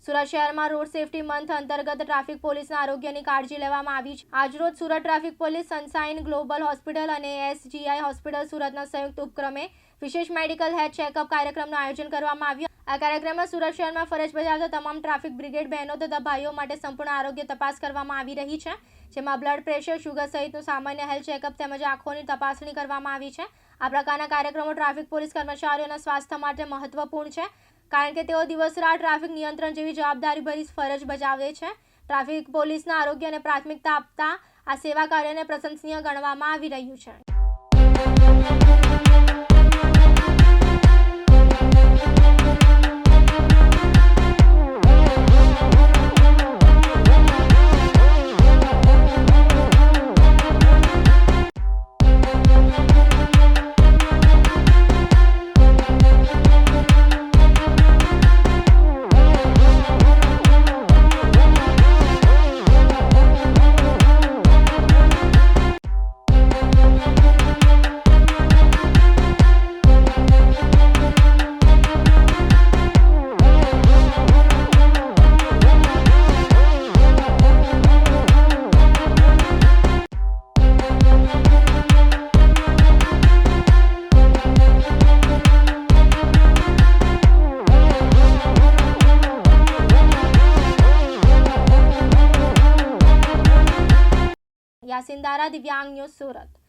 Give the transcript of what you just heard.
સુરત શહેરમાં road safety month અંતર્ગત traffic પોલીસના આરોગ્યની કાળજી લેવામાં આવી છે। આજરોજ Surat traffic police, sunshine global hospital અને SGI હોસ્પિટલ સુરતના સંયુક્ત ઉપક્રમે વિશેષ મેડિકલ હેલ્થ ચેકઅપ કાર્યક્રમનું આયોજન કરવામાં આવ્યું। આ કાર્યક્રમમાં સુરત શહેરમાં ફરજ બજાવતા તમામ ટ્રાફિક બ્રિગેડ બહેનો તથા ભાઈઓ માટે સંપૂર્ણ આરોગ્ય તપાસ કરવામાં આવી રહી છે, જેમાં બ્લડ પ્રેશર, શુગર સહિતનું સામાન્ય હેલ્થ ચેકઅપ તેમજ આંખોની તપાસણી કરવામાં આવી છે। આ પ્રકારના કાર્યક્રમો ટ્રાફિક પોલીસ કર્મચારીઓના સ્વાસ્થ્ય માટે મહત્વપૂર્ણ છે, કારણ કે તેઓ દિવસ રાત ટ્રાફિક નિયંત્રણ જેવી જવાબદારીભરી ફરજ બજાવે છે। ટ્રાફિક પોલીસના આરોગ્યને પ્રાથમિકતા આપતા આ સેવા કાર્યને પ્રશંસનીય ગણવામાં આવી રહ્યું છે। यासिन दारा, दिव्यांग न्यूज़, सूरत।